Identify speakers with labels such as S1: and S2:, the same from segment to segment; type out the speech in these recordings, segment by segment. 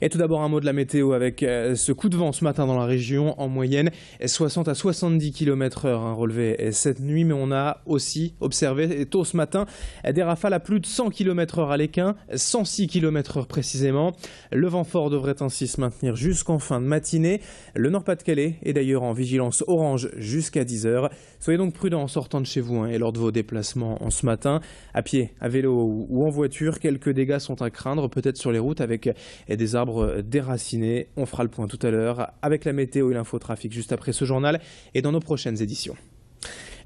S1: Et tout d'abord un mot de la météo avec ce coup de vent ce matin dans la région, en moyenne 60 à 70 km/h relevé cette nuit, mais on a aussi observé tôt ce matin des rafales à plus de 100 km/h à l'Équin, 106 km/h précisément. Le vent fort devrait ainsi se maintenir jusqu'en fin de matinée. Le Nord-Pas-de-Calais est d'ailleurs en vigilance orange jusqu'à 10 h. Soyez donc prudents en sortant de chez vous et lors de vos déplacements en ce matin. À pied, à vélo ou en voiture, quelques dégâts sont à craindre, peut-être sur les routes avec des arbres déracinés. On fera le point tout à l'heure avec la météo et l'infotrafic juste après ce journal et dans nos prochaines éditions.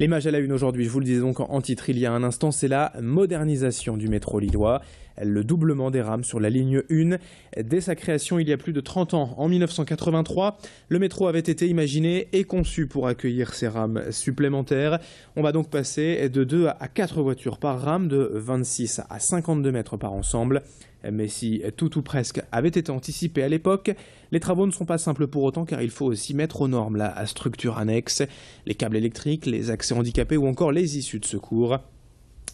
S1: L'image à la une aujourd'hui, je vous le disais donc en titre il y a un instant, c'est la modernisation du métro lillois. Le doublement des rames sur la ligne 1. Dès sa création il y a plus de 30 ans, en 1983, le métro avait été imaginé et conçu pour accueillir ces rames supplémentaires. On va donc passer de 2 à 4 voitures par rame, de 26 à 52 mètres par ensemble. Mais si tout ou presque avait été anticipé à l'époque, les travaux ne sont pas simples pour autant car il faut aussi mettre aux normes la structure annexe, les câbles électriques, les accès handicapés ou encore les issues de secours.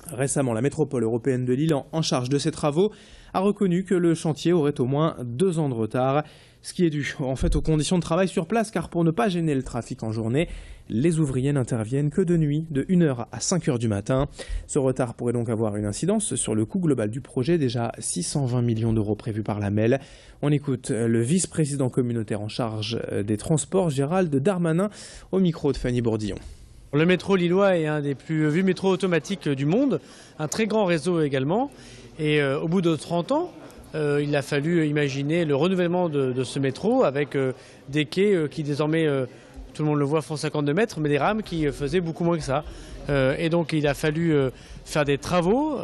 S1: Récemment, la métropole européenne de Lille, en charge de ces travaux, a reconnu que le chantier aurait au moins 2 ans de retard. Ce qui est dû en fait aux conditions de travail sur place, car pour ne pas gêner le trafic en journée, les ouvriers n'interviennent que de nuit, de 1 h à 5 h du matin. Ce retard pourrait donc avoir une incidence sur le coût global du projet, déjà 620 millions d'euros prévus par la MEL. On écoute le vice-président communautaire en charge des transports, Gérald Darmanin, au micro de Fanny Bourdillon.
S2: Le métro lillois est un des plus vus métros automatiques du monde, un très grand réseau également. Et au bout de 30 ans, il a fallu imaginer le renouvellement de ce métro avec des quais qui désormais, tout le monde le voit, font 52 mètres, mais des rames qui faisaient beaucoup moins que ça. Et donc il a fallu faire des travaux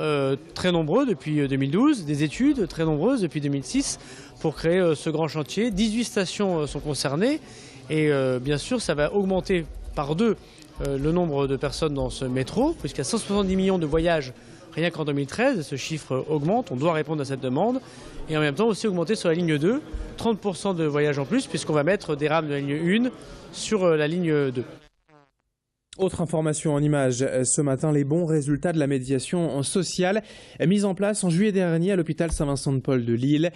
S2: très nombreux depuis 2012, des études très nombreuses depuis 2006 pour créer ce grand chantier. 18 stations sont concernées et bien sûr ça va augmenter par 2 le nombre de personnes dans ce métro, puisqu'il y a 170 millions de voyages rien qu'en 2013, ce chiffre augmente, on doit répondre à cette demande, et en même temps aussi augmenter sur la ligne 2, 30% de voyages en plus, puisqu'on va mettre des rames de la ligne 1 sur la ligne 2.
S1: Autre information en images ce matin, les bons résultats de la médiation sociale mise en place en juillet dernier à l'hôpital Saint-Vincent-de-Paul de Lille.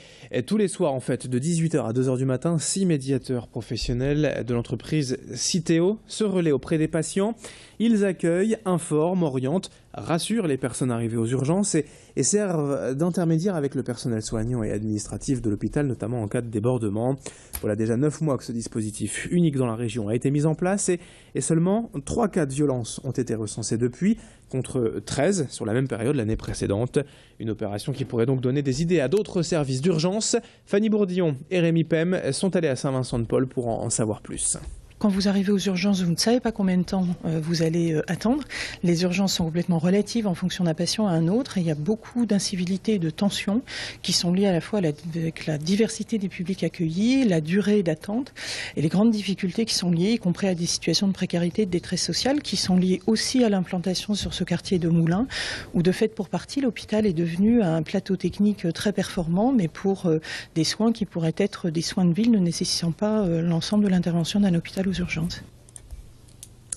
S1: Tous les soirs en fait, de 18 h à 2 h du matin, 6 médiateurs professionnels de l'entreprise Citeo se relaient auprès des patients. Ils accueillent, informent, orientent, rassurent les personnes arrivées aux urgences et servent d'intermédiaire avec le personnel soignant et administratif de l'hôpital, notamment en cas de débordement. Voilà déjà 9 mois que ce dispositif unique dans la région a été mis en place et seulement 3 cas de violence ont été recensés depuis, contre 13 sur la même période l'année précédente. Une opération qui pourrait donc donner des idées à d'autres services d'urgence. Fanny Bourdillon et Rémi Pem sont allés à Saint-Vincent-de-Paul pour en savoir plus.
S3: Quand vous arrivez aux urgences, vous ne savez pas combien de temps vous allez attendre. Les urgences sont complètement relatives en fonction d'un patient à un autre. Et il y a beaucoup d'incivilités et de tensions qui sont liées à la fois avec la diversité des publics accueillis, la durée d'attente et les grandes difficultés qui sont liées, y compris à des situations de précarité et de détresse sociale, qui sont liées aussi à l'implantation sur ce quartier de Moulins, où de fait pour partie l'hôpital est devenu un plateau technique très performant, mais pour des soins qui pourraient être des soins de ville ne nécessitant pas l'ensemble de l'intervention d'un hôpital aux urgences.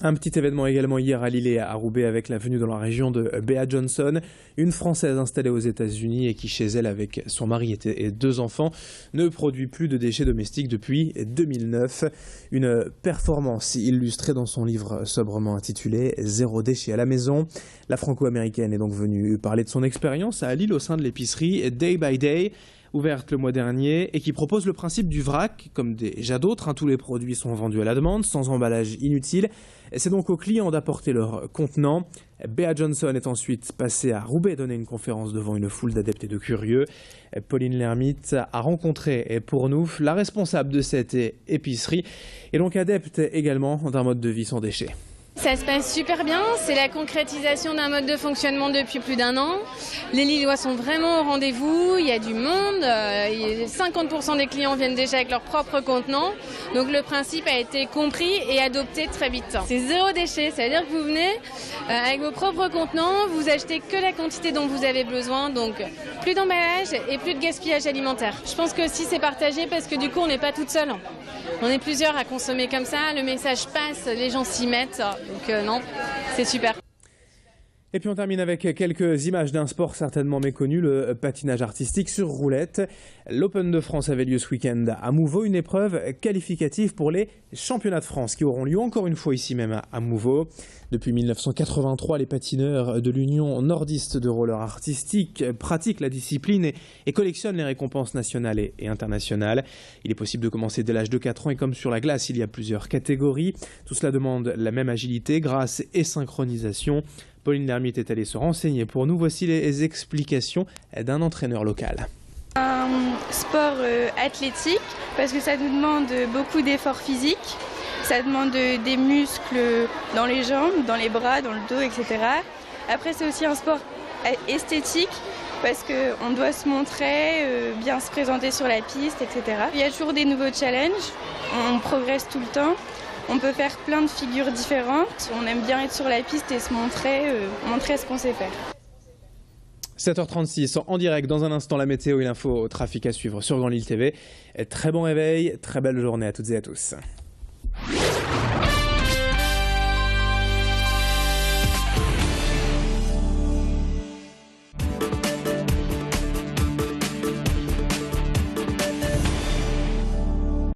S1: Un petit événement également hier à Lille et à Roubaix avec la venue dans la région de Bea Johnson, une Française installée aux États-Unis et qui chez elle avec son mari et 2 enfants ne produit plus de déchets domestiques depuis 2009. Une performance illustrée dans son livre sobrement intitulé « Zéro déchet à la maison ». La franco-américaine est donc venue parler de son expérience à Lille au sein de l'épicerie Day by Day, ouverte le mois dernier et qui propose le principe du vrac, comme déjà d'autres. Tous les produits sont vendus à la demande, sans emballage inutile. C'est donc aux clients d'apporter leur contenant. Bea Johnson est ensuite passée à Roubaix donner une conférence devant une foule d'adeptes et de curieux. Pauline Lermite a rencontré pour nous la responsable de cette épicerie et donc adepte également d'un mode de vie sans déchets.
S4: Ça se passe super bien, c'est la concrétisation d'un mode de fonctionnement depuis plus d'1 an. Les Lillois sont vraiment au rendez-vous, il y a du monde, 50% des clients viennent déjà avec leur propre contenant. Donc le principe a été compris et adopté très vite. C'est 0 déchet, ça veut dire que vous venez avec vos propres contenants, vous achetez que la quantité dont vous avez besoin, donc plus d'emballage et plus de gaspillage alimentaire. Je pense que aussi c'est partagé parce que du coup on n'est pas toutes seules. On est plusieurs à consommer comme ça, le message passe, les gens s'y mettent, donc non, c'est super.
S1: Et puis on termine avec quelques images d'un sport certainement méconnu, le patinage artistique sur roulette. L'Open de France avait lieu ce week-end à Mouveau, une épreuve qualificative pour les championnats de France qui auront lieu encore une fois ici même à Mouveau. Depuis 1983, les patineurs de l'Union nordiste de roller artistique pratiquent la discipline et collectionnent les récompenses nationales et internationales. Il est possible de commencer dès l'âge de 4 ans et comme sur la glace, il y a plusieurs catégories. Tout cela demande la même agilité, grâce et synchronisation. Pauline Lermite est allée se renseigner pour nous. Voici les explications d'un entraîneur local.
S5: Un sport athlétique parce que ça nous demande beaucoup d'efforts physiques, ça demande des muscles dans les jambes, dans les bras, dans le dos, etc. Après c'est aussi un sport esthétique parce qu'on doit se montrer, bien se présenter sur la piste, etc. Il y a toujours des nouveaux challenges, on progresse tout le temps. On peut faire plein de figures différentes. On aime bien être sur la piste et se montrer, montrer ce qu'on sait faire.
S1: 7h36 en direct. Dans un instant, la météo et l'info trafic à suivre sur Grand Lille TV. Très bon réveil, très belle journée à toutes et à tous.